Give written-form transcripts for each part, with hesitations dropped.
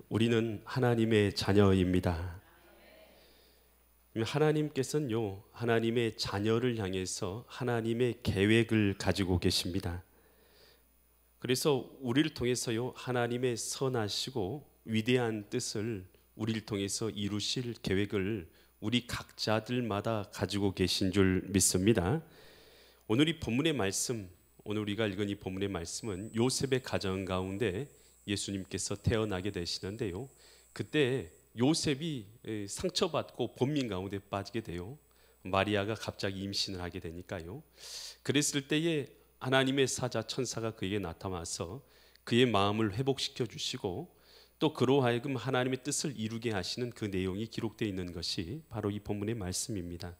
우리는 하나님의 자녀입니다. 하나님께서는요, 하나님의 자녀를 향해서 하나님의 계획을 가지고 계십니다. 그래서 우리를 통해서요, 하나님의 선하시고 위대한 뜻을 우리를 통해서 이루실 계획을 우리 각자들마다 가지고 계신 줄 믿습니다. 오늘 이 본문의 말씀, 오늘 우리가 읽은 이 본문의 말씀은 요셉의 가정 가운데 예수님께서 태어나게 되시는데요, 그때 요셉이 상처받고 본민 가운데 빠지게 돼요. 마리아가 갑자기 임신을 하게 되니까요. 그랬을 때에 하나님의 사자 천사가 그에게 나타나서 그의 마음을 회복시켜 주시고 또 그로 하여금 하나님의 뜻을 이루게 하시는 그 내용이 기록되어 있는 것이 바로 이 본문의 말씀입니다.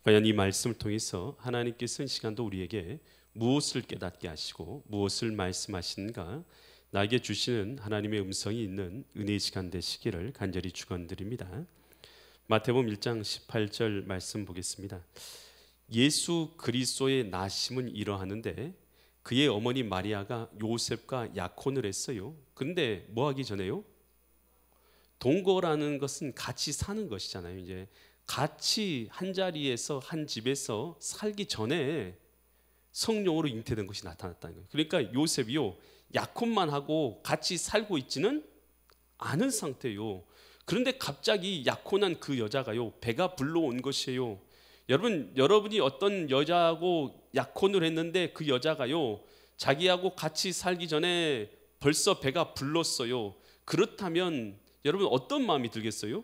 과연 이 말씀을 통해서 하나님께서 이 시간도 우리에게 무엇을 깨닫게 하시고 무엇을 말씀하시는가, 나에게 주시는 하나님의 음성이 있는 은혜의 시간 되시기를 간절히 축원드립니다. 마태복음 1장 18절 말씀 보겠습니다. 예수 그리스도의 나심은 이러하는데 그의 어머니 마리아가 요셉과 약혼을 했어요. 근데 뭐 하기 전에요? 동거라는 것은 같이 사는 것이잖아요. 이제 같이 한 자리에서 한 집에서 살기 전에 성령으로 잉태된 것이 나타났다는 거예요. 그러니까 요셉이요, 약혼만 하고 같이 살고 있지는 않은 상태요. 그런데 갑자기 약혼한 그 여자가요, 배가 불러온 것이에요. 여러분이 어떤 여자하고 약혼을 했는데 그 여자가요, 자기하고 같이 살기 전에 벌써 배가 불렀어요. 그렇다면 여러분 어떤 마음이 들겠어요?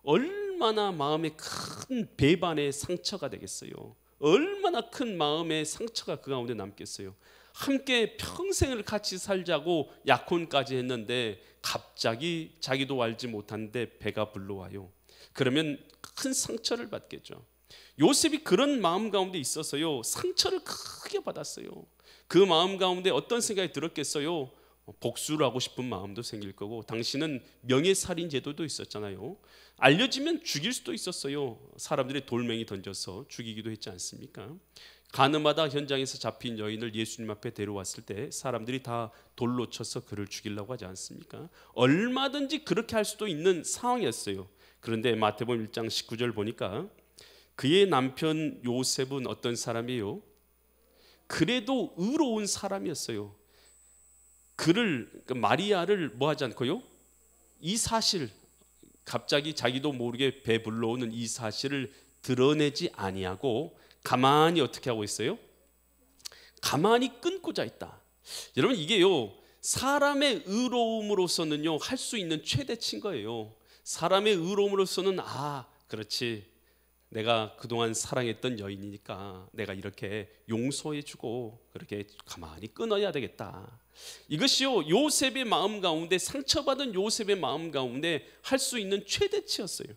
얼마나 마음에 큰 배반의 상처가 되겠어요. 얼마나 큰 마음의 상처가 그 가운데 남겠어요. 함께 평생을 같이 살자고 약혼까지 했는데 갑자기 자기도 알지 못하는데 배가 불러와요. 그러면 큰 상처를 받겠죠. 요셉이 그런 마음 가운데 있어서요, 상처를 크게 받았어요. 그 마음 가운데 어떤 생각이 들었겠어요? 복수를 하고 싶은 마음도 생길 거고, 당신은 명예살인 제도도 있었잖아요. 알려지면 죽일 수도 있었어요. 사람들이 돌멩이 던져서 죽이기도 했지 않습니까? 가늠하다 현장에서 잡힌 여인을 예수님 앞에 데려왔을 때 사람들이 다 돌로 쳐서 그를 죽이려고 하지 않습니까? 얼마든지 그렇게 할 수도 있는 상황이었어요. 그런데 마태복음 1장 19절 보니까 그의 남편 요셉은 어떤 사람이에요? 그래도 의로운 사람이었어요. 마리아를 뭐 하지 않고요, 이 사실, 갑자기 자기도 모르게 배 불러오는 이 사실을 드러내지 아니하고 가만히 어떻게 하고 있어요? 가만히 끊고자 있다. 여러분, 이게요, 사람의 의로움으로서는요 할 수 있는 최대치인 거예요. 사람의 의로움으로서는 그렇지, 내가 그동안 사랑했던 여인이니까 내가 이렇게 용서해주고 그렇게 가만히 끊어야 되겠다. 이것이요, 요셉의 마음 가운데, 상처받은 요셉의 마음 가운데 할 수 있는 최대치였어요.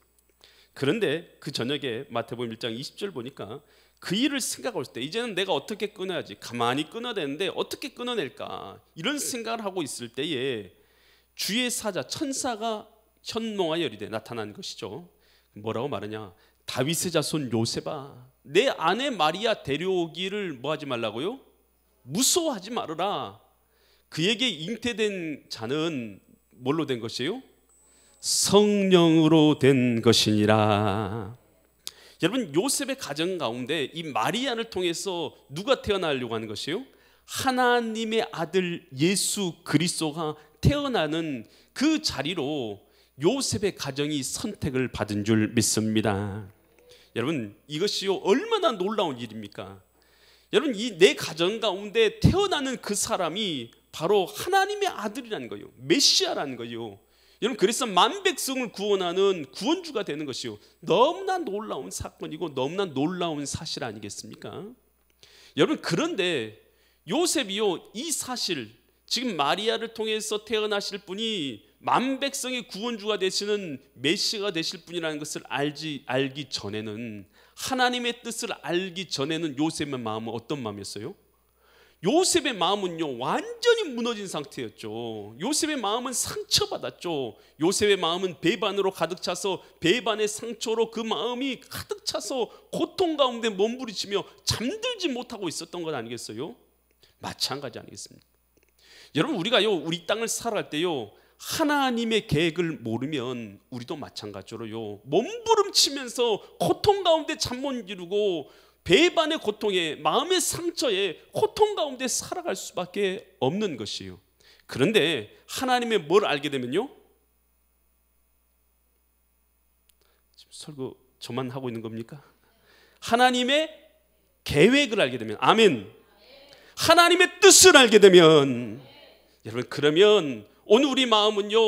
그런데 그 저녁에 마태복음 1장 20절 보니까 그 일을 생각할 때 이제는 내가 어떻게 끊어야지, 가만히 끊어야 되는데 어떻게 끊어낼까, 이런 생각을 하고 있을 때에 주의 사자 천사가 현몽하여 이르되 나타난 것이죠. 뭐라고 말하냐? 다윗의 자손 요셉아, 내 아내 마리아 데려오기를 뭐 하지 말라고요? 무서워하지 말아라. 그에게 잉태된 자는 뭘로 된 것이에요? 성령으로 된 것이니라. 여러분, 요셉의 가정 가운데 이 마리아를 통해서 누가 태어나려고 하는 것이에요? 하나님의 아들 예수 그리스도가 태어나는 그 자리로 요셉의 가정이 선택을 받은 줄 믿습니다. 여러분, 이것이요 얼마나 놀라운 일입니까? 여러분, 이 내 가정 가운데 태어나는 그 사람이 바로 하나님의 아들이라는 거예요. 메시아라는 거예요. 여러분, 그래서 만백성을 구원하는 구원주가 되는 것이요, 너무나 놀라운 사건이고 너무나 놀라운 사실 아니겠습니까? 여러분, 그런데 요셉이요, 이 사실, 지금 마리아를 통해서 태어나실 분이 만백성의 구원주가 되시는 메시아가 되실 분이라는 것을 알기 전에는, 하나님의 뜻을 알기 전에는 요셉의 마음은 어떤 마음이었어요? 요셉의 마음은요 완전히 무너진 상태였죠. 요셉의 마음은 상처받았죠. 요셉의 마음은 배반으로 가득 차서, 배반의 상처로 그 마음이 가득 차서 고통 가운데 몸부림치며 잠들지 못하고 있었던 것 아니겠어요? 마찬가지 아니겠습니까? 여러분, 우리가요 우리 땅을 살아갈 때요 하나님의 계획을 모르면 우리도 마찬가지로요, 몸부림치면서 고통 가운데 잠 못 이루고 배반의 고통에, 마음의 상처에, 고통 가운데 살아갈 수밖에 없는 것이에요. 그런데 하나님의 뭘 알게 되면요, 지금 설교 저만 하고 있는 겁니까? 하나님의 계획을 알게 되면, 아멘, 하나님의 뜻을 알게 되면, 여러분, 그러면 오늘 우리 마음은요,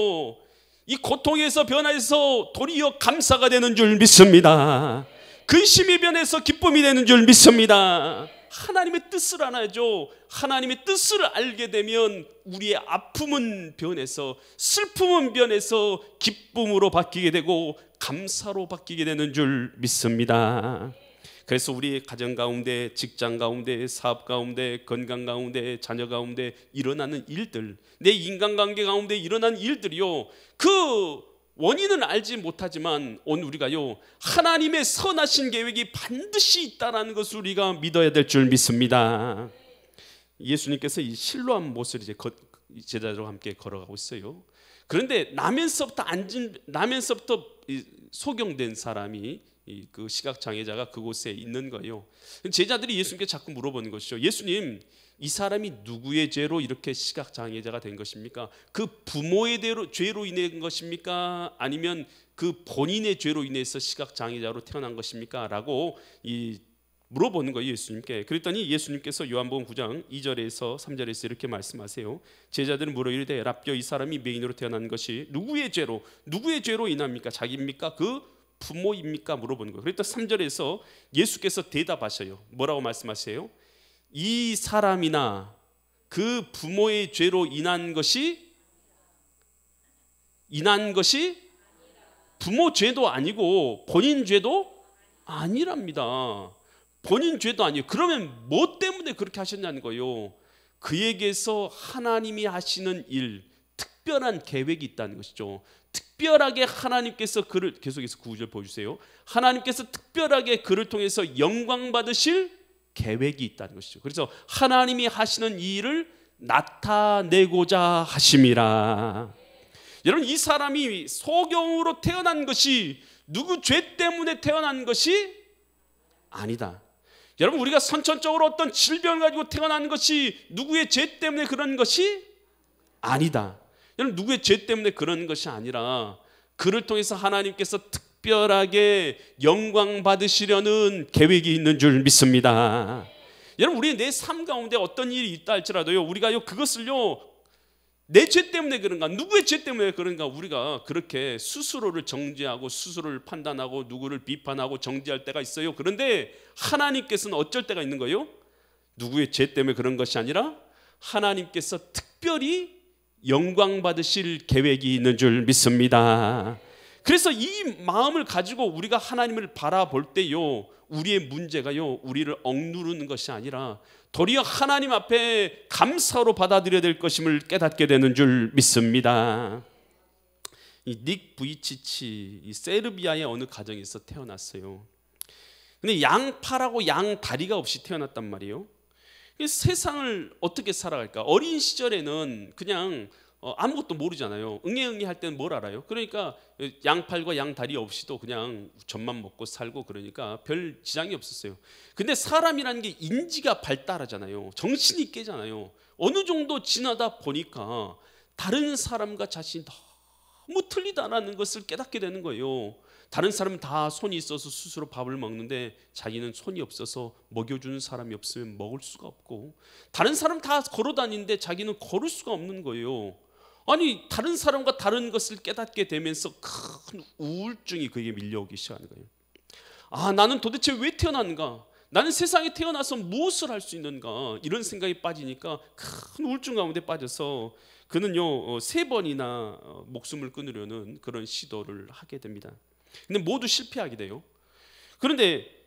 이 고통에서 변화해서 도리어 감사가 되는 줄 믿습니다. 근심이 변해서 기쁨이 되는 줄 믿습니다. 하나님의 뜻을 알아야죠. 하나님의 뜻을 알게 되면 우리의 아픔은 변해서, 슬픔은 변해서 기쁨으로 바뀌게 되고 감사로 바뀌게 되는 줄 믿습니다. 그래서 우리 가정 가운데, 직장 가운데, 사업 가운데, 건강 가운데, 자녀 가운데 일어나는 일들, 내 인간관계 가운데 일어나는 일들이요, 그 원인은 알지 못하지만 오늘 우리가요, 하나님의 선하신 계획이 반드시 있다는 것을 우리가 믿어야 될 줄 믿습니다. 예수님께서 이 실로암 못을 이제 제자들과 함께 걸어가고 있어요. 그런데 나면서부터 소경된 사람이, 그 시각장애자가 그곳에 있는 거예요. 제자들이 예수님께 자꾸 물어보는 것이죠. 예수님, 이 사람이 누구의 죄로 이렇게 시각장애자가 된 것입니까? 그 부모의 죄로 인한 것입니까? 아니면 그 본인의 죄로 인해서 시각장애자로 태어난 것입니까? 라고 물어보는 거예요, 예수님께. 그랬더니 예수님께서 요한복음 9장 2절에서 3절에서 이렇게 말씀하세요. 제자들은 물어 이르되 라삐어, 이 사람이 맹인으로 태어난 것이 누구의 죄로 인합니까? 자기입니까? 그 부모입니까? 물어보는 거예요. 그랬더니 3절에서 예수께서 대답하셔요. 뭐라고 말씀하세요? 이 사람이나 그 부모의 죄로 인한 것이 부모 죄도 아니고 본인 죄도 아니랍니다. 본인 죄도 아니에요. 그러면 뭐 때문에 그렇게 하셨냐는 거예요. 그에게서 하나님이 하시는 일, 특별한 계획이 있다는 것이죠. 특별하게 하나님께서 그를, 계속해서 9절 보여주세요. 하나님께서 특별하게 그를 통해서 영광 받으실 계획이 있다는 것이죠. 그래서 하나님이 하시는 이 일을 나타내고자 하심이라. 여러분, 이 사람이 소경으로 태어난 것이 누구 죄 때문에 태어난 것이 아니다. 여러분, 우리가 선천적으로 어떤 질병을 가지고 태어난 것이 누구의 죄 때문에 그런 것이 아니다. 여러분, 누구의 죄 때문에 그런 것이 아니라 그를 통해서 하나님께서 특별하게 영광 받으시려는 계획이 있는 줄 믿습니다. 여러분, 우리 내 삶 가운데 어떤 일이 있다 할지라도요, 우리가요 그것을요 내 죄 때문에 그런가, 누구의 죄 때문에 그런가, 우리가 그렇게 스스로를 정죄하고 스스로를 판단하고 누구를 비판하고 정죄할 때가 있어요. 그런데 하나님께서는 어쩔 때가 있는 거예요? 누구의 죄 때문에 그런 것이 아니라 하나님께서 특별히 영광 받으실 계획이 있는 줄 믿습니다. 그래서 이 마음을 가지고 우리가 하나님을 바라볼 때요, 우리의 문제가요 우리를 억누르는 것이 아니라 도리어 하나님 앞에 감사로 받아들여야 될 것임을 깨닫게 되는 줄 믿습니다. 이 닉 부이치치, 이 세르비아의 어느 가정에서 태어났어요. 근데 양팔하고 양다리가 없이 태어났단 말이에요. 세상을 어떻게 살아갈까? 어린 시절에는 그냥 아무것도 모르잖아요. 응애응애 할 때는 뭘 알아요? 그러니까 양팔과 양다리 없이도 그냥 젖만 먹고 살고, 그러니까 별 지장이 없었어요. 근데 사람이라는 게 인지가 발달하잖아요. 정신이 깨잖아요. 어느 정도 지나다 보니까 다른 사람과 자신이 너무 틀리다라는 것을 깨닫게 되는 거예요. 다른 사람은 다 손이 있어서 스스로 밥을 먹는데 자기는 손이 없어서 먹여주는 사람이 없으면 먹을 수가 없고, 다른 사람 다 걸어 다니는데 자기는 걸을 수가 없는 거예요. 아니, 다른 사람과 다른 것을 깨닫게 되면서 큰 우울증이 그에게 밀려오기 시작하는 거예요. 아, 나는 도대체 왜 태어났는가? 나는 세상에 태어나서 무엇을 할 수 있는가? 이런 생각이 빠지니까 큰 우울증 가운데 빠져서 그는요 3번이나 목숨을 끊으려는 그런 시도를 하게 됩니다. 근데 모두 실패하게 돼요. 그런데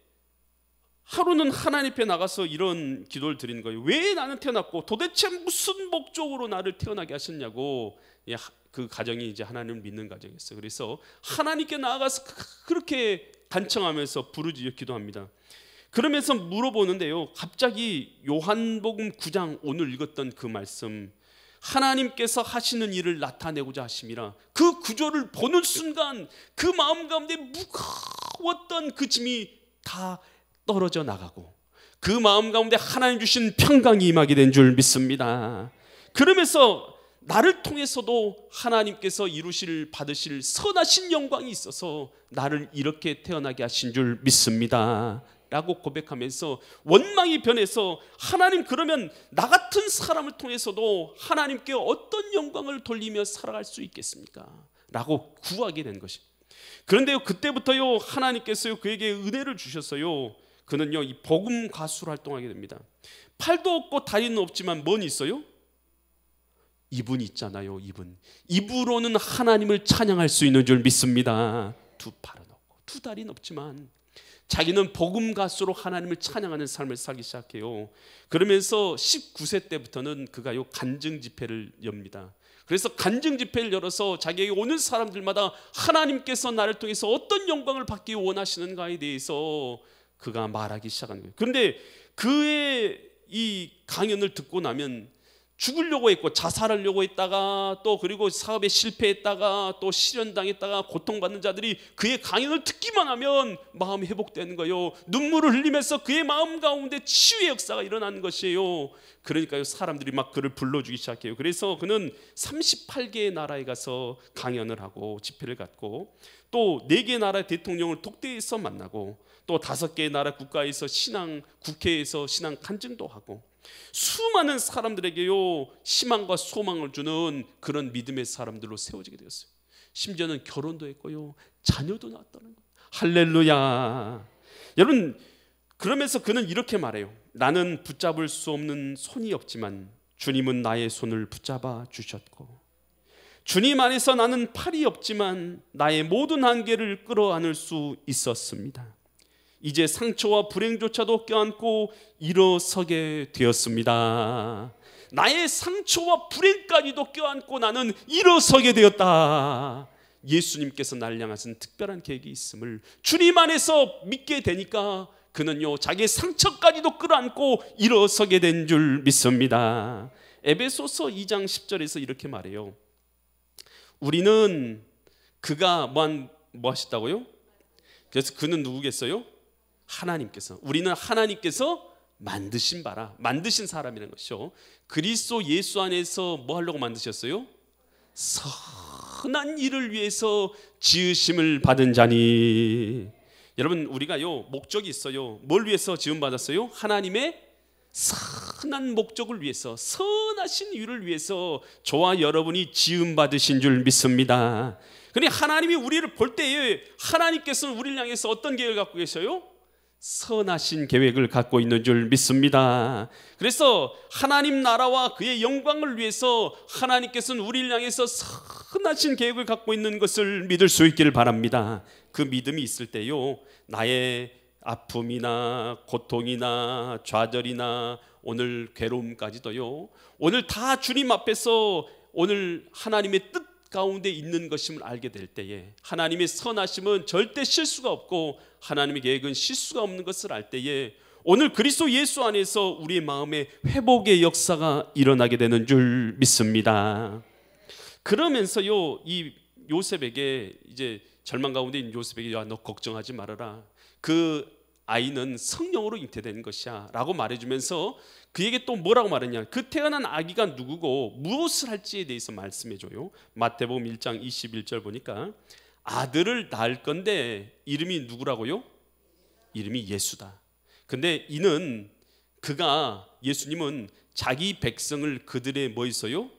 하루는 하나님 앞에 나가서 이런 기도를 드리는 거예요. 왜 나는 태어났고 도대체 무슨 목적으로 나를 태어나게 하셨냐고. 그 가정이 이제 하나님을 믿는 가정이었어요. 그래서 하나님께 나아가서 그렇게 간청하면서 부르짖어 기도합니다. 그러면서 물어보는데요, 갑자기 요한복음 9장 오늘 읽었던 그 말씀, 하나님께서 하시는 일을 나타내고자 하심이라. 그 구조를 보는 순간 그 마음 가운데 무거웠던 그 짐이 다 떨어져 나가고 그 마음 가운데 하나님 주신 평강이 임하게 된 줄 믿습니다. 그러면서 나를 통해서도 하나님께서 이루실 받으실 선하신 영광이 있어서 나를 이렇게 태어나게 하신 줄 믿습니다 라고 고백하면서 원망이 변해서 하나님, 그러면 나 같은 사람을 통해서도 하나님께 어떤 영광을 돌리며 살아갈 수 있겠습니까? 라고 구하게 된 것입니다. 그런데요, 그때부터요 하나님께서요 그에게 은혜를 주셨어요. 그는요 이 복음 가수로 활동하게 됩니다. 팔도 없고 다리는 없지만 뭔 있어요? 이분이 있잖아요. 입으로는 하나님을 찬양할 수 있는 줄 믿습니다. 두 팔은 없고 두 다리는 없지만 자기는 복음 가수로 하나님을 찬양하는 삶을 살기 시작해요. 그러면서 19세 때부터는 그가요 간증 집회를 엽니다. 그래서 간증 집회를 열어서 자기에게 오는 사람들마다 하나님께서 나를 통해서 어떤 영광을 받기 원하시는가에 대해서 그가 말하기 시작하는 거예요. 그런데 그의 이 강연을 듣고 나면 죽으려고 했고 자살하려고 했다가 또 그리고 사업에 실패했다가 또 실현당했다가 고통받는 자들이 그의 강연을 듣기만 하면 마음이 회복되는 거예요. 눈물을 흘리면서 그의 마음 가운데 치유의 역사가 일어나는 것이에요. 그러니까요 사람들이 막 그를 불러주기 시작해요. 그래서 그는 38개의 나라에 가서 강연을 하고 집회를 갖고 또 4개의 나라 대통령을 독대에서 만나고 또 5개의 나라 국가에서 국회에서 신앙 간증도 하고 수많은 사람들에게요 희망과 소망을 주는 그런 믿음의 사람들로 세워지게 되었어요. 심지어는 결혼도 했고요 자녀도 낳았다는 거예요. 할렐루야. 여러분, 그러면서 그는 이렇게 말해요. 나는 붙잡을 수 없는 손이 없지만 주님은 나의 손을 붙잡아 주셨고, 주님 안에서 나는 팔이 없지만 나의 모든 한계를 끌어안을 수 있었습니다. 이제 상처와 불행조차도 껴안고 일어서게 되었습니다. 나의 상처와 불행까지도 껴안고 나는 일어서게 되었다. 예수님께서 나를 향하신 특별한 계획이 있음을 주님 안에서 믿게 되니까 그는요 자기의 상처까지도 끌어안고 일어서게 된 줄 믿습니다. 에베소서 2장 10절에서 이렇게 말해요. 우리는 그가 뭐 하셨다고요? 그래서 그는 누구겠어요? 하나님께서. 우리는 하나님께서 만드신 바라, 만드신 사람이라는 것이죠. 그리스도 예수 안에서 뭐 하려고 만드셨어요? 선한 일을 위해서 지으심을 받은 자니. 여러분, 우리가요 목적이 있어요. 뭘 위해서 지음 받았어요? 하나님의 선한 목적을 위해서, 선하신 일을 위해서 저와 여러분이 지음 받으신 줄 믿습니다. 그런데 하나님이 우리를 볼 때에 하나님께서는 우리를 향해서 어떤 계획을 갖고 계셔요? 선하신 계획을 갖고 있는 줄 믿습니다. 그래서 하나님 나라와 그의 영광을 위해서 하나님께서는 우리를 향해서 선하신 계획을 갖고 있는 것을 믿을 수 있기를 바랍니다. 그 믿음이 있을 때요 나의 아픔이나 고통이나 좌절이나 오늘 괴로움까지도요 오늘 다 주님 앞에서 오늘 하나님의 뜻 가운데 있는 것임을 알게 될 때에, 하나님의 선하심은 절대 실수가 없고 하나님의 계획은 실수가 없는 것을 알 때에 오늘 그리스도 예수 안에서 우리의 마음에 회복의 역사가 일어나게 되는 줄 믿습니다. 그러면서요 이 요셉에게, 이제 절망 가운데 있는 요셉에게, 야, 너 걱정하지 말아라, 그 아이는 성령으로 잉태된 것이야 라고 말해주면서 그에게 또 뭐라고 말했냐, 그 태어난 아기가 누구고 무엇을 할지에 대해서 말씀해줘요. 마태복음 1장 21절 보니까 아들을 낳을 건데 이름이 누구라고요? 이름이 예수다. 근데 이는 그가, 예수님은 자기 백성을 그들의 뭐 있어요?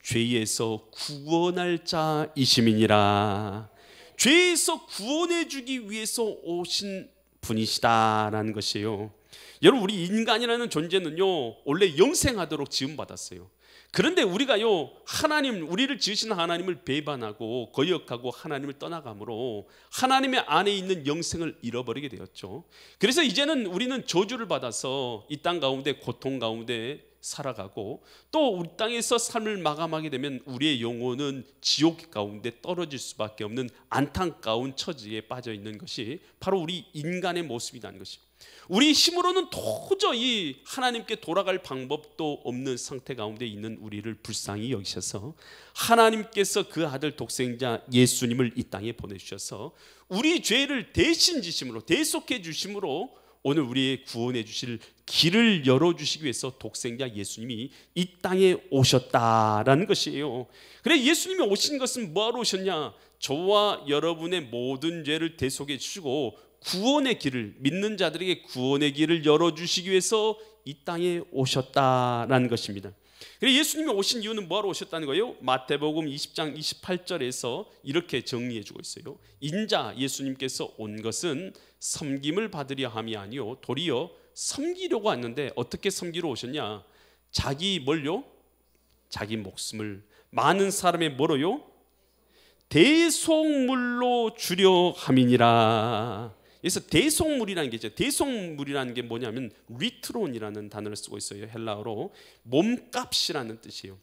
죄에서 구원할 자이심이니라. 죄에서 구원해 주기 위해서 오신 분이시다라는 것이에요. 여러분, 우리 인간이라는 존재는요 원래 영생하도록 지음받았어요. 그런데 우리가요 하나님, 우리를 지으신 하나님을 배반하고 거역하고 하나님을 떠나감으로 하나님의 안에 있는 영생을 잃어버리게 되었죠. 그래서 이제는 우리는 저주를 받아서 이 땅 가운데 고통 가운데 살아가고 또 우리 땅에서 삶을 마감하게 되면 우리의 영혼은 지옥 가운데 떨어질 수밖에 없는 안타까운 처지에 빠져 있는 것이 바로 우리 인간의 모습이라는 것입니다. 우리 힘으로는 도저히 하나님께 돌아갈 방법도 없는 상태 가운데 있는 우리를 불쌍히 여기셔서 하나님께서 그 아들 독생자 예수님을 이 땅에 보내주셔서 우리 죄를 대신 지심으로 대속해 주심으로 오늘 우리의 구원해 주실 길을 열어주시기 위해서 독생자 예수님이 이 땅에 오셨다라는 것이에요. 그래 예수님이 오신 것은 뭐하러 오셨냐? 저와 여러분의 모든 죄를 대속해 주시고 구원의 길을, 믿는 자들에게 구원의 길을 열어주시기 위해서 이 땅에 오셨다라는 것입니다. 그래서 예수님이 오신 이유는 뭐하러 오셨다는 거예요? 마태복음 20장 28절에서 이렇게 정리해 주고 있어요. 인자 예수님께서 온 것은 섬김을 받으려 함이 아니요 도리어 섬기려고 왔는데 어떻게 섬기러 오셨냐? 자기 뭘요? 자기 목숨을 많은 사람의 뭐로요? 대속물로 주려 함이니라. 그래서 대속물이라는 게 있죠. 대속물이라는 게 뭐냐면 리트론이라는 단어를 쓰고 있어요. 헬라어로 몸값이라는 뜻이에요.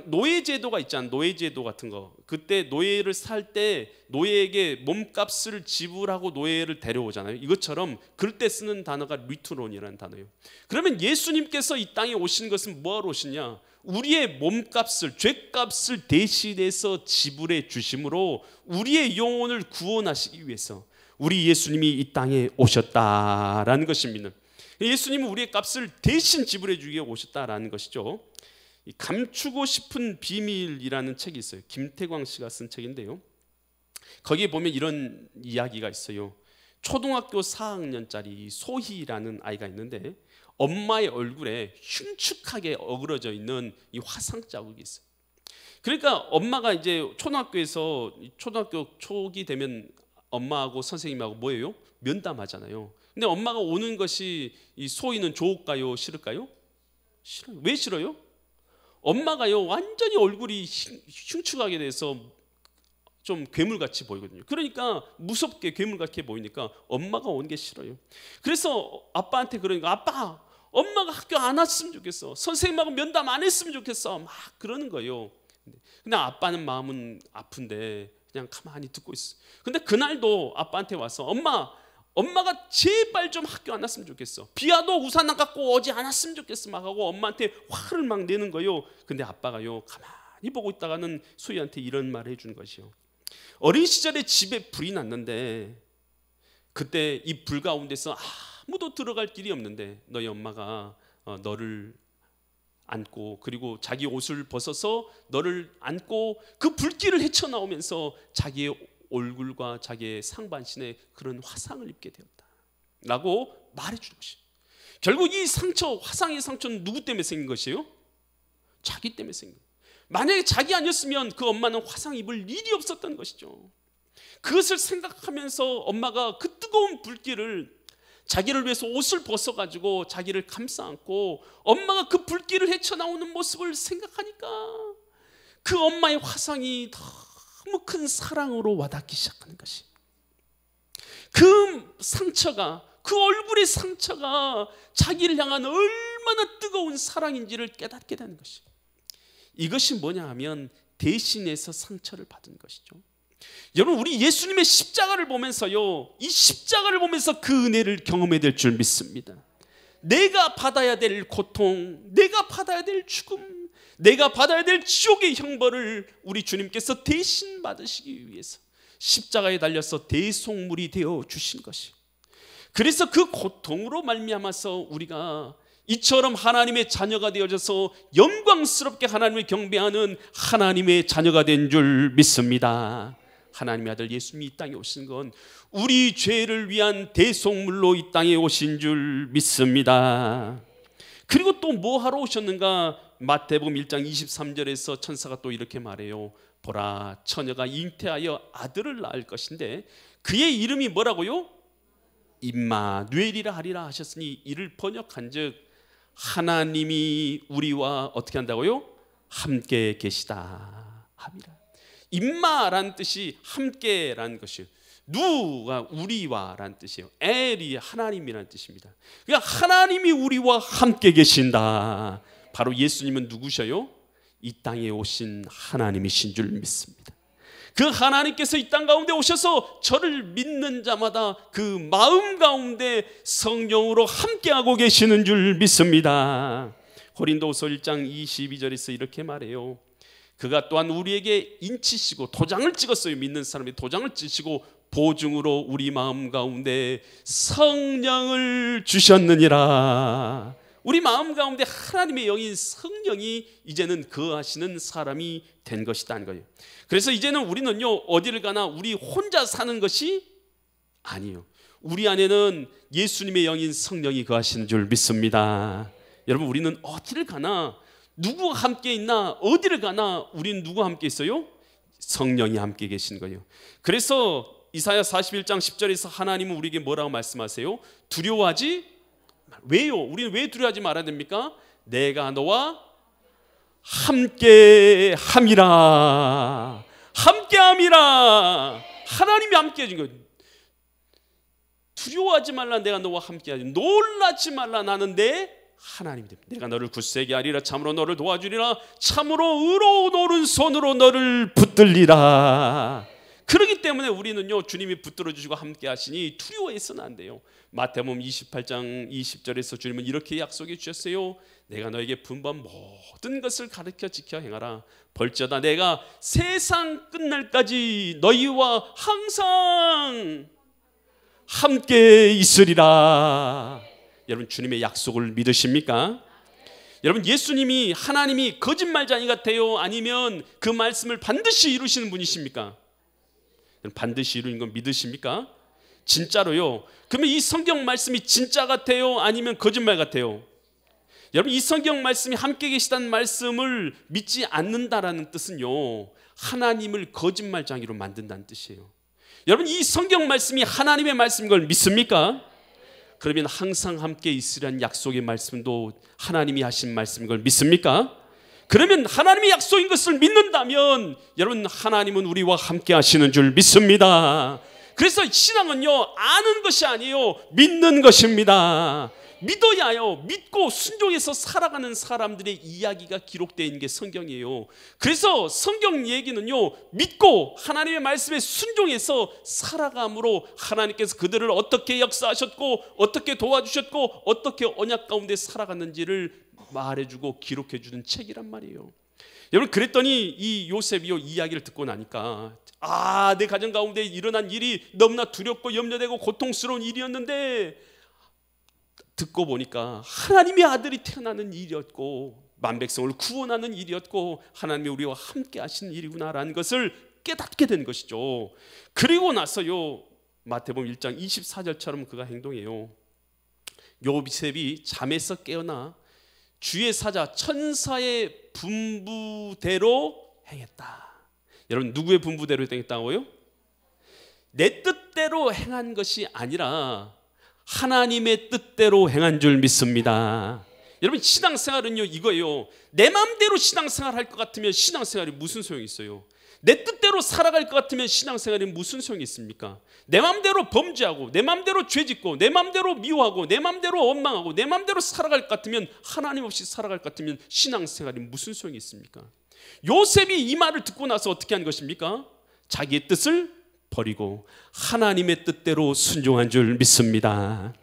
노예제도가 있잖아요. 노예제도 같은 거. 그때 노예를 살 때 노예에게 몸값을 지불하고 노예를 데려오잖아요. 이것처럼 그럴 때 쓰는 단어가 리트론이라는 단어예요. 그러면 예수님께서 이 땅에 오신 것은 뭐하러 오시냐? 우리의 몸값을, 죄값을 대신해서 지불해 주심으로 우리의 영혼을 구원하시기 위해서 우리 예수님이 이 땅에 오셨다라는 것입니다. 예수님은 우리의 값을 대신 지불해 주기 위해 오셨다라는 것이죠. 감추고 싶은 비밀이라는 책이 있어요. 김태광 씨가 쓴 책인데요. 거기에 보면 이런 이야기가 있어요. 초등학교 4학년짜리 소희라는 아이가 있는데 엄마의 얼굴에 흉측하게 어그러져 있는 이 화상 자국이 있어요. 그러니까 엄마가 이제 초등학교 초기 되면 엄마하고 선생님하고 뭐예요? 면담하잖아요. 근데 엄마가 오는 것이 이 소희는 좋을까요? 싫을까요? 싫어요. 왜 싫어요? 엄마가요 완전히 얼굴이 흉측하게 돼서 좀 괴물같이 보이거든요. 그러니까 무섭게 괴물같이 보이니까 엄마가 오는 게 싫어요. 그래서 아빠한테 그러니까 아빠 엄마가 학교 안 왔으면 좋겠어. 선생님하고 면담 안 했으면 좋겠어. 막 그러는 거예요. 근데 아빠는 마음은 아픈데 그냥 가만히 듣고 있어. 근데 그날도 아빠한테 와서 엄마가 제발 좀 학교 안 왔으면 좋겠어. 비와도 우산 안 갖고 오지 않았으면 좋겠어. 막 하고 엄마한테 화를 막 내는 거예요. 근데 아빠가요 가만히 보고 있다가는 소희한테 이런 말을 해주는 것이요. 어린 시절에 집에 불이 났는데 그때 이 불 가운데서 아무도 들어갈 길이 없는데 너희 엄마가 너를 안고 그리고 자기 옷을 벗어서 너를 안고 그 불길을 헤쳐나오면서 자기의 얼굴과 자기의 상반신에 그런 화상을 입게 되었다 라고 말해주는 것이에요. 결국 이 상처, 화상의 상처는 누구 때문에 생긴 것이에요? 자기 때문에 생긴 거예요. 만약에 자기 아니었으면 그 엄마는 화상 입을 일이 없었던 것이죠. 그것을 생각하면서 엄마가 그 뜨거운 불길을 자기를 위해서 옷을 벗어가지고 자기를 감싸 안고 엄마가 그 불길을 헤쳐나오는 모습을 생각하니까 그 엄마의 화상이 너무 큰 사랑으로 와닿기 시작하는 것이, 그 상처가, 그 얼굴의 상처가 자기를 향한 얼마나 뜨거운 사랑인지를 깨닫게 되는 것이, 이것이 뭐냐 하면 대신해서 상처를 받은 것이죠. 여러분, 우리 예수님의 십자가를 보면서요, 이 십자가를 보면서 그 은혜를 경험해야 될 줄 믿습니다. 내가 받아야 될 고통, 내가 받아야 될 죽음, 내가 받아야 될 지옥의 형벌을 우리 주님께서 대신 받으시기 위해서 십자가에 달려서 대속물이 되어 주신 것이, 그래서 그 고통으로 말미암아서 우리가 이처럼 하나님의 자녀가 되어져서 영광스럽게 하나님을 경배하는 하나님의 자녀가 된 줄 믿습니다. 하나님의 아들 예수님이 이 땅에 오신 건 우리 죄를 위한 대속물로 이 땅에 오신 줄 믿습니다. 그리고 또 뭐 하러 오셨는가? 마태복음 1장 23절에서 천사가 또 이렇게 말해요. 보라, 처녀가 잉태하여 아들을 낳을 것인데 그의 이름이 뭐라고요? 임마누엘이라 하리라 하셨으니 이를 번역한즉 하나님이 우리와 어떻게 한다고요? 함께 계시다 함이라. 임마라는 뜻이 함께라는 것이에요. 누가 우리와라는 뜻이에요. 엘이 하나님이라는 뜻입니다. 그러니까 하나님이 우리와 함께 계신다. 바로 예수님은 누구셔요? 이 땅에 오신 하나님이신 줄 믿습니다. 그 하나님께서 이 땅 가운데 오셔서 저를 믿는 자마다 그 마음 가운데 성령으로 함께하고 계시는 줄 믿습니다. 고린도후서 1장 22절에서 이렇게 말해요. 그가 또한 우리에게 인치시고 도장을 찍었어요. 믿는 사람이 도장을 찍으시고 보증으로 우리 마음 가운데 성령을 주셨느니라. 우리 마음 가운데 하나님의 영인 성령이 이제는 거하시는 사람이 된 것이다는 거예요. 그래서 이제는 우리는요, 어디를 가나 우리 혼자 사는 것이 아니에요. 우리 안에는 예수님의 영인 성령이 거하시는 줄 믿습니다. 여러분, 우리는 어디를 가나 누구와 함께 있나, 어디를 가나 우리는 누구와 함께 있어요? 성령이 함께 계신 거예요. 그래서 이사야 41장 10절에서 하나님은 우리에게 뭐라고 말씀하세요? 두려워하지, 왜요? 우리는 왜 두려워하지 말아야 됩니까? 내가 너와 함께 함이라. 함께 함이라. 하나님이 함께 해준 거예요. 두려워하지 말라, 내가 너와 함께 하지. 놀라지 말라, 나는 내 하나님 됩니다. 내가 너를 굳세게 하리라. 참으로 너를 도와주리라. 참으로 의로운 오른손으로 너를 붙들리라. 그렇기 때문에 우리는요, 주님이 붙들어 주시고 함께 하시니 두려워해서는 안 돼요. 마태복음 28장 20절에서 주님은 이렇게 약속해 주셨어요. 내가 너에게 분부한 모든 것을 가르쳐 지켜 행하라. 벌저다 내가 세상 끝날까지 너희와 항상 함께 있으리라. 여러분, 주님의 약속을 믿으십니까? 여러분, 예수님이, 하나님이 거짓말쟁이 같아요? 아니면 그 말씀을 반드시 이루시는 분이십니까? 반드시 이루는 건 믿으십니까? 진짜로요? 그러면 이 성경 말씀이 진짜 같아요? 아니면 거짓말 같아요? 여러분, 이 성경 말씀이 함께 계시다는 말씀을 믿지 않는다라는 뜻은요, 하나님을 거짓말쟁이로 만든다는 뜻이에요. 여러분, 이 성경 말씀이 하나님의 말씀인 걸 믿습니까? 그러면 항상 함께 있으라는 약속의 말씀도 하나님이 하신 말씀인 걸 믿습니까? 그러면 하나님의 약속인 것을 믿는다면 여러분, 하나님은 우리와 함께 하시는 줄 믿습니다. 그래서 신앙은요, 아는 것이 아니에요, 믿는 것입니다. 믿어야요, 믿고 순종해서 살아가는 사람들의 이야기가 기록되어 있는 게 성경이에요. 그래서 성경 얘기는요, 믿고 하나님의 말씀에 순종해서 살아감으로 하나님께서 그들을 어떻게 역사하셨고 어떻게 도와주셨고 어떻게 언약 가운데 살아갔는지를 말해주고 기록해주는 책이란 말이에요. 여러분, 그랬더니 이 요셉이요, 이 이야기를 듣고 나니까, 아, 내 가정 가운데 일어난 일이 너무나 두렵고 염려되고 고통스러운 일이었는데, 듣고 보니까 하나님의 아들이 태어나는 일이었고 만백성을 구원하는 일이었고 하나님이 우리와 함께 하시는 일이구나라는 것을 깨닫게 된 것이죠. 그리고 나서요, 마태복음 1장 24절처럼 그가 행동해요. 요셉이 잠에서 깨어나 주의 사자 천사의 분부대로 행했다. 여러분, 누구의 분부대로 행했다고요? 내 뜻대로 행한 것이 아니라 하나님의 뜻대로 행한 줄 믿습니다. 여러분, 신앙생활은요, 이거예요. 내 마음대로 신앙생활 할 것 같으면 신앙생활이 무슨 소용이 있어요? 내 뜻대로 살아갈 것 같으면 신앙생활이 무슨 소용이 있습니까? 내 마음대로 범죄하고 내 마음대로 죄짓고 내 마음대로 미워하고 내 마음대로 원망하고 내 마음대로 살아갈 것 같으면, 하나님 없이 살아갈 것 같으면 신앙생활이 무슨 소용이 있습니까? 요셉이 이 말을 듣고 나서 어떻게 한 것입니까? 자기의 뜻을 버리고 하나님의 뜻대로 순종한 줄 믿습니다.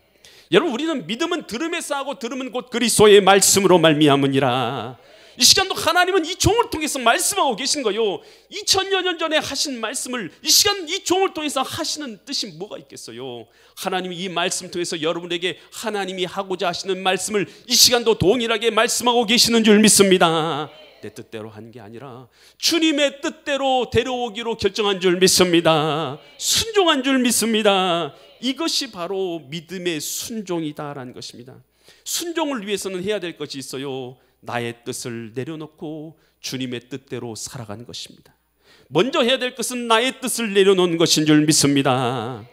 여러분, 우리는 믿음은 들음에서 하고 들음은 곧 그리스도의 말씀으로 말미암으니라. 이 시간도 하나님은 이 종을 통해서 말씀하고 계신 거요. 2000여 년 전에 하신 말씀을 이 시간 이 종을 통해서 하시는 뜻이 뭐가 있겠어요? 하나님이 이 말씀 통해서 여러분에게 하나님이 하고자 하시는 말씀을 이 시간도 동일하게 말씀하고 계시는 줄 믿습니다. 내 뜻대로 하는 게 아니라 주님의 뜻대로 데려오기로 결정한 줄 믿습니다. 순종한 줄 믿습니다. 이것이 바로 믿음의 순종이다라는 것입니다. 순종을 위해서는 해야 될 것이 있어요. 나의 뜻을 내려놓고 주님의 뜻대로 살아가는 것입니다. 먼저 해야 될 것은 나의 뜻을 내려놓는 것인 줄 믿습니다.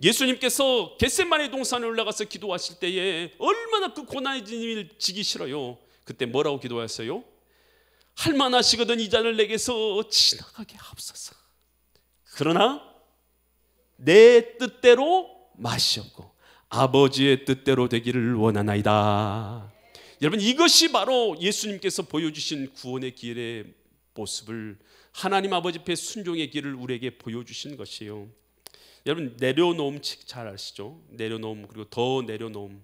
예수님께서 겟세마네 동산에 올라가서 기도하실 때에 얼마나 그 고난의 짐을 지기 싫어요. 그때 뭐라고 기도하셨어요? 할만하시거든 이 잔을 내게서 지나가게 하옵소서. 그러나 내 뜻대로 마시옵고 아버지의 뜻대로 되기를 원하나이다. 여러분, 이것이 바로 예수님께서 보여주신 구원의 길의 모습을, 하나님 아버지 앞에 순종의 길을 우리에게 보여주신 것이에요. 여러분, 내려놓음 책 잘 아시죠? 내려놓음, 그리고 더 내려놓음,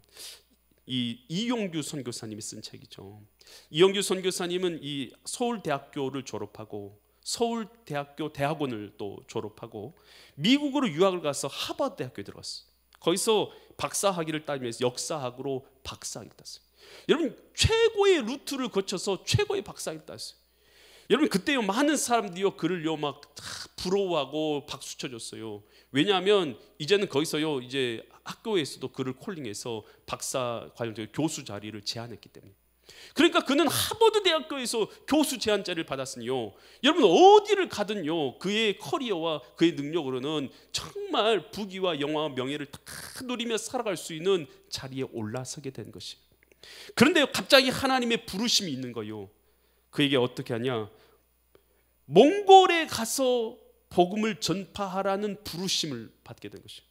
이 이용규 선교사님이 쓴 책이죠. 이용규 선교사님은 이 서울대학교를 졸업하고 서울대학교 대학원을 또 졸업하고 미국으로 유학을 가서 하버드 대학교에 들어갔어요. 거기서 박사학위를 따면서 역사학으로 박사학위를 땄어요. 여러분, 최고의 루트를 거쳐서 최고의 박사학위를 땄어요. 여러분, 그때요 많은 사람들이요 그를요 막 부러워하고 박수 쳐줬어요. 왜냐하면 이제는 거기서요 이제 학교에서도 그를 콜링해서 박사 과정적 교수 자리를 제안했기 때문에. 그러니까 그는 하버드 대학교에서 교수 제안 자리를 받았으니요, 여러분 어디를 가든요 그의 커리어와 그의 능력으로는 정말 부귀와 영화와 명예를 다 누리며 살아갈 수 있는 자리에 올라서게 된 것이에요. 그런데 갑자기 하나님의 부르심이 있는 거예요. 그에게 어떻게 하냐, 몽골에 가서 복음을 전파하라는 부르심을 받게 된 것이에요.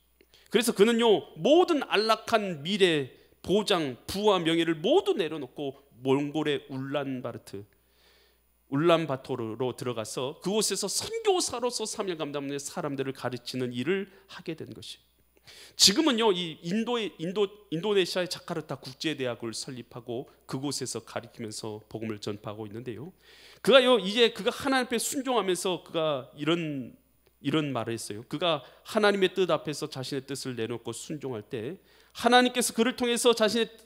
그래서 그는요 모든 안락한 미래, 보장, 부와 명예를 모두 내려놓고 몽골의 울란바토르로 들어가서 그곳에서 선교사로서 3일 감당하는 사람들을 가르치는 일을 하게 된 것이에요. 지금은요 이 인도네시아의 자카르타 국제대학을 설립하고 그곳에서 가르치면서 복음을 전파하고 있는데요, 그가요 이제 그가 하나님 앞에 순종하면서 그가 이런 말을 했어요. 그가 하나님의 뜻 앞에서 자신의 뜻을 내놓고 순종할 때 하나님께서 그를 통해서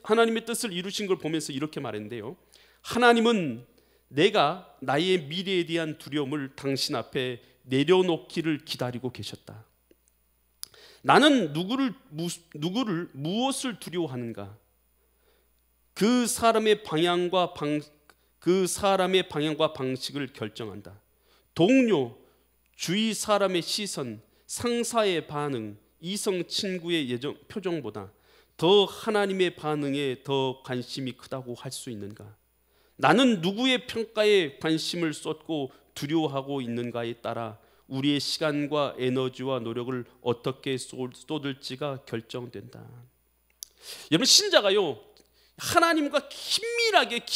하나님의 뜻을 이루신 걸 보면서 이렇게 말했는데요, 하나님은 내가 나의 미래에 대한 두려움을 당신 앞에 내려놓기를 기다리고 계셨다. 나는 무엇을 두려워하는가? 그 사람의 방향과 방식을 결정한다. 동료, 주위 사람의 시선, 상사의 반응, 이성 친구의 표정보다 더 하나님의 반응에 더 관심이 크다고 할 수 있는가? 나는 누구의 평가에 관심을 쏟고 두려워하고 있는가에 따라 우리의 시간과 에너지와 노력을 어떻게 쏟을지가 결정된다. 여러분, 신자가요 하나님과 긴밀하게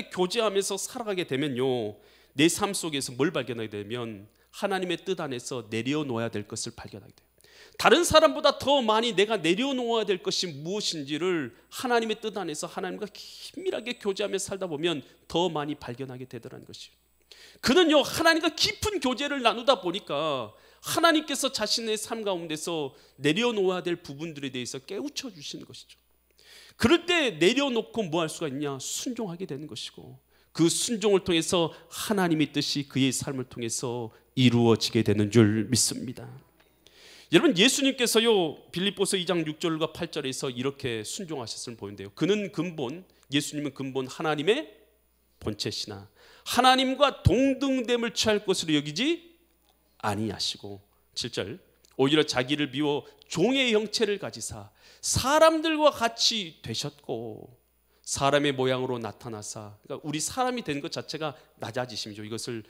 교제하면서 살아가게 되면요, 내 삶 속에서 뭘 발견하게 되면 하나님의 뜻 안에서 내려놓아야 될 것을 발견하게 돼요. 다른 사람보다 더 많이 내가 내려놓아야 될 것이 무엇인지를 하나님의 뜻 안에서 하나님과 긴밀하게 교제하며 살다 보면 더 많이 발견하게 되더라는 것이에요. 그는요 하나님과 깊은 교제를 나누다 보니까 하나님께서 자신의 삶 가운데서 내려놓아야 될 부분들에 대해서 깨우쳐 주시는 것이죠. 그럴 때 내려놓고 뭐 할 수가 있냐? 순종하게 되는 것이고, 그 순종을 통해서 하나님의 뜻이 그의 삶을 통해서 이루어지게 되는 줄 믿습니다. 여러분, 예수님께서요 빌립보서 2장 6절과 8절에서 이렇게 순종하셨음을 보는데요, 예수님은 근본 하나님의 본체시나 하나님과 동등됨을 취할 것으로 여기지 아니하시고, 7절, 오히려 자기를 비워 종의 형체를 가지사 사람들과 같이 되셨고 사람의 모양으로 나타나사, 그러니까 우리 사람이 된 것 자체가 낮아지심이죠. 이것을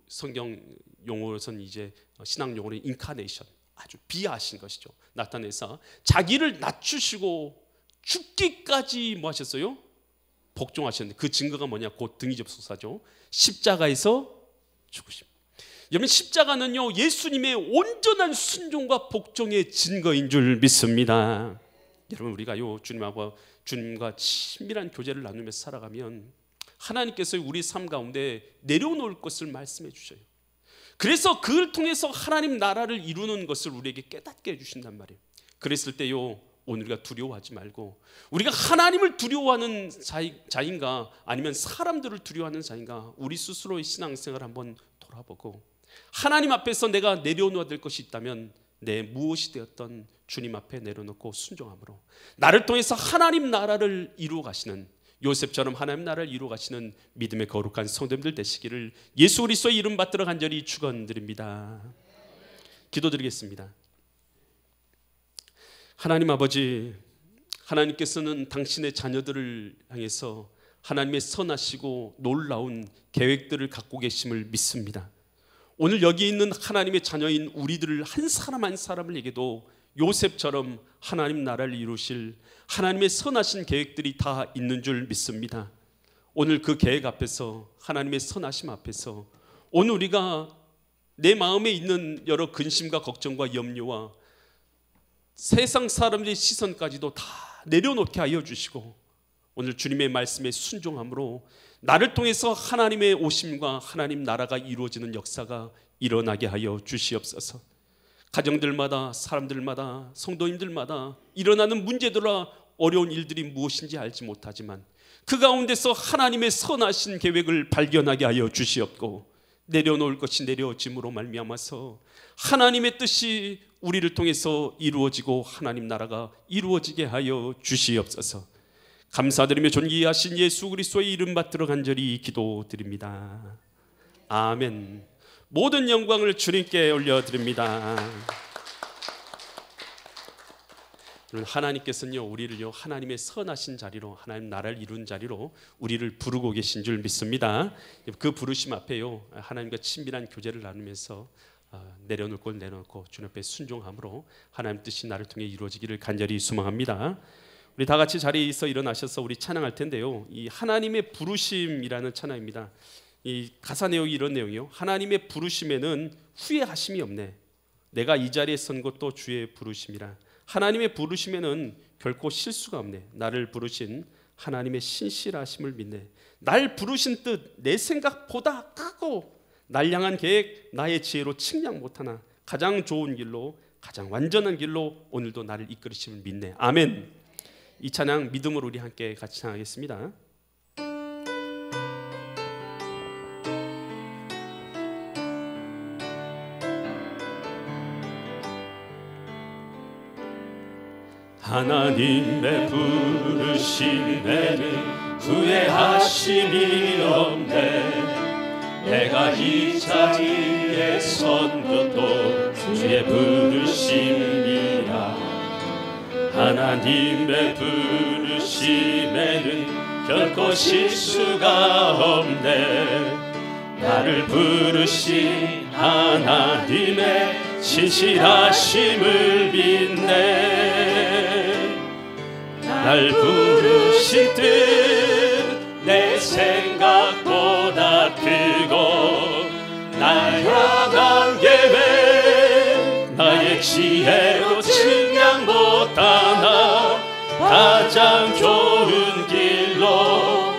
성경 용어로서는 이제 신학 용어로 인카네이션, 아주 비하하신 것이죠. 나타내서 자기를 낮추시고 죽기까지 뭐 하셨어요? 복종하셨는데 그 증거가 뭐냐? 곧 등이 접속사죠. 십자가에서 죽으심. 여러분, 십자가는요 예수님의 온전한 순종과 복종의 증거인 줄 믿습니다. 여러분, 우리가요 주님과 친밀한 교제를 나누면서 살아가면 하나님께서 우리 삶 가운데 내려놓을 것을 말씀해 주셔요. 그래서 그걸 통해서 하나님 나라를 이루는 것을 우리에게 깨닫게 해주신단 말이에요. 그랬을 때요 오늘 우리가 두려워하지 말고, 우리가 하나님을 두려워하는 자인가 아니면 사람들을 두려워하는 자인가, 우리 스스로의 신앙생활을 한번 돌아보고, 하나님 앞에서 내가 내려놓아야 될 것이 있다면 내 무엇이 되었던 주님 앞에 내려놓고 순종함으로 나를 통해서 하나님 나라를 이루어 가시는, 요셉처럼 하나님 나라를 이루어 가시는 믿음의 거룩한 성도님들 되시기를 예수 그리스도의 이름 받들어 간절히 축원드립니다. 기도드리겠습니다. 하나님 아버지, 하나님께서는 당신의 자녀들을 향해서 하나님의 선하시고 놀라운 계획들을 갖고 계심을 믿습니다. 오늘 여기 있는 하나님의 자녀인 우리들을 한 사람 한 사람에게도 요셉처럼 하나님 나라를 이루실 하나님의 선하신 계획들이 다 있는 줄 믿습니다. 오늘 그 계획 앞에서, 하나님의 선하심 앞에서 오늘 우리가 내 마음에 있는 여러 근심과 걱정과 염려와 세상 사람들의 시선까지도 다 내려놓게 하여 주시고, 오늘 주님의 말씀에 순종함으로 나를 통해서 하나님의 오심과 하나님 나라가 이루어지는 역사가 일어나게 하여 주시옵소서. 가정들마다, 사람들마다, 성도님들마다 일어나는 문제들과 어려운 일들이 무엇인지 알지 못하지만 그 가운데서 하나님의 선하신 계획을 발견하게 하여 주시옵고, 내려놓을 것이 내려짐으로 말미암아서 하나님의 뜻이 우리를 통해서 이루어지고 하나님 나라가 이루어지게 하여 주시옵소서. 감사드리며 존귀하신 예수 그리스도의 이름 받들어 간절히 기도드립니다. 아멘. 모든 영광을 주님께 올려드립니다. 하나님께서는요, 우리를요 하나님의 선하신 자리로, 하나님 나라를 이룬 자리로 우리를 부르고 계신 줄 믿습니다. 그 부르심 앞에요, 하나님과 친밀한 교제를 나누면서 내려놓을 걸 내려놓고 주님 앞에 순종함으로 하나님 뜻이 나를 통해 이루어지기를 간절히 소망합니다. 우리 다 같이 자리에 있어 일어나셔서 우리 찬양할 텐데요, 이 하나님의 부르심이라는 찬양입니다. 이 가사 내용이 이런 내용이요, 하나님의 부르심에는 후회하심이 없네. 내가 이 자리에 선 것도 주의 부르심이라. 하나님의 부르심에는 결코 실수가 없네. 나를 부르신 하나님의 신실하심을 믿네. 날 부르신 뜻 내 생각보다 크고 날 향한 계획 나의 지혜로 측량 못하나 가장 좋은 길로, 가장 완전한 길로 오늘도 나를 이끌으심을 믿네. 아멘. 이 찬양 믿음으로 우리 함께 같이 찬양하겠습니다. 하나님의 부르심에는 후회하심이 없네. 내가 이 자리에 선 것도 주의 부르심이라. 하나님의 부르심에는 결코 실수가 없네. 나를 부르신 하나님의 신실하심을 믿네. 날 부르신 뜻 내 생각보다 크고 날 향한 계획 나의 지혜로 측량 못하나 가장 좋은 길로,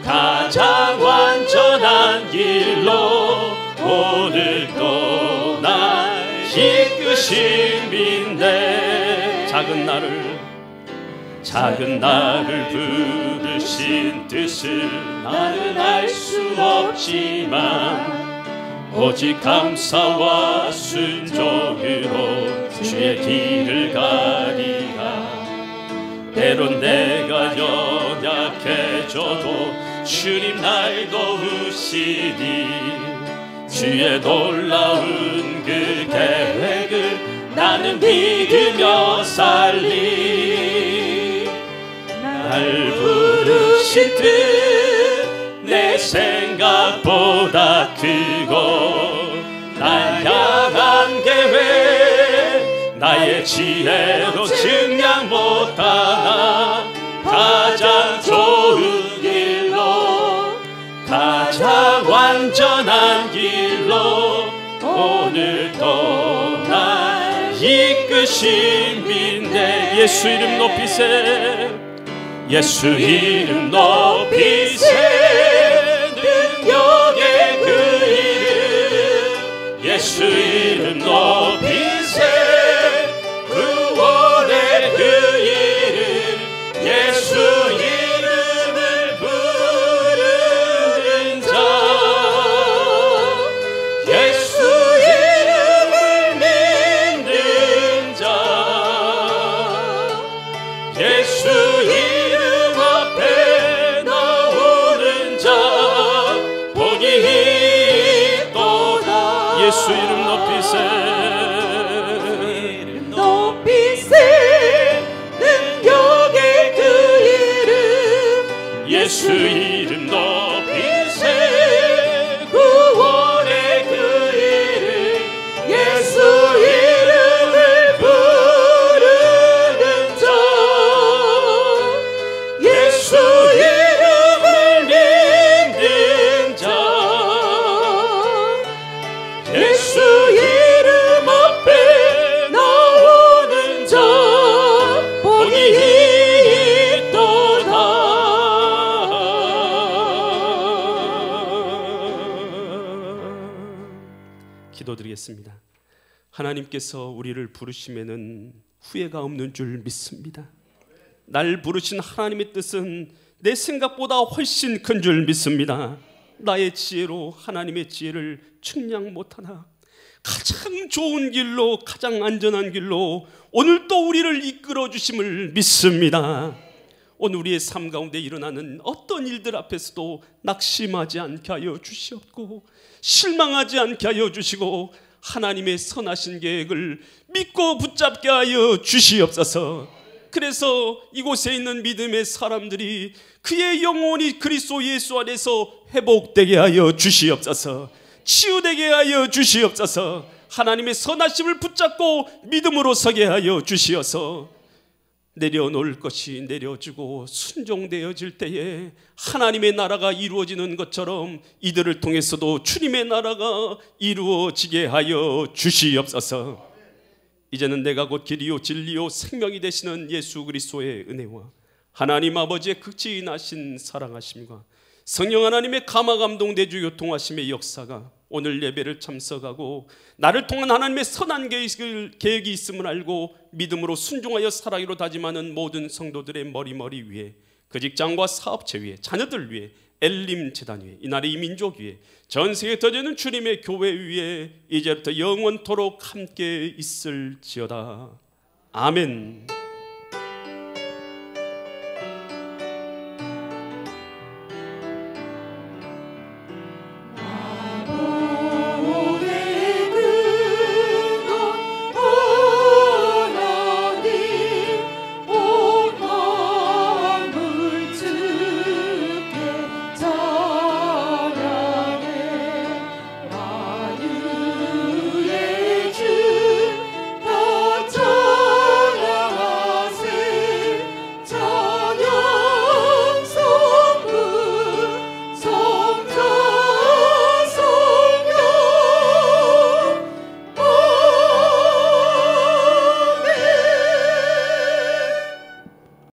가장 완전한 길로 오늘도 날 이끄심인데. 작은 나를 부르신 뜻을 나는 알 수 없지만 오직 감사와 순종으로 주의 길을 가리라. 때론 내가 연약해져도 주님 날 도우시니 주의 놀라운 그 계획을 나는 믿으며 살리. 날 부르신 뜻 내 생각보다 크고 날 향한 계획 나의 지혜로 측량 못하나 가장 좋은 길로, 가장 완전한 길로 오늘도 날 이끄심인데. 예수 이름 높이세. 예수 이름 높이세. 능력의 그 이름. 예수 이름 높이세. 구원의 그 이름. 예수 이름을 부르는 자, 예수 이름을 믿는 자, 예수 이름 앞에 나오는 기도드리겠습니다. 하나님께서 우리를 부르심에는 후회가 없는 줄 믿습니다. 날 부르신 하나님의 뜻은 내 생각보다 훨씬 큰 줄 믿습니다. 나의 지혜로 하나님의 지혜를 측량 못하나 가장 좋은 길로, 가장 안전한 길로 오늘 또 우리를 이끌어 주심을 믿습니다. 오늘 우리의 삶 가운데 일어나는 어떤 일들 앞에서도 낙심하지 않게 하여 주시옵고 실망하지 않게 하여 주시고 하나님의 선하신 계획을 믿고 붙잡게 하여 주시옵소서. 그래서 이곳에 있는 믿음의 사람들이 그의 영혼이 그리스도 예수 안에서 회복되게 하여 주시옵소서. 치유되게 하여 주시옵소서. 하나님의 선하심을 붙잡고 믿음으로 서게 하여 주시어서 내려놓을 것이 내려지고 순종되어질 때에 하나님의 나라가 이루어지는 것처럼 이들을 통해서도 주님의 나라가 이루어지게 하여 주시옵소서. 이제는 내가 곧 길이요 진리요 생명이 되시는 예수 그리스도의 은혜와 하나님 아버지의 극진하신 사랑하심과 성령 하나님의 감화 감동 내주 교통하심의 역사가 오늘 예배를 참석하고 나를 통한 하나님의 선한 계획이 있음을 알고 믿음으로 순종하여 살아기로 다짐하는 모든 성도들의 머리 위에, 그 직장과 사업체 위에, 자녀들 위에, 엘림 재단 위에, 이 나라의 민족 위에, 전 세계에 터지는 주님의 교회 위에 이제부터 영원토록 함께 있을지어다. 아멘.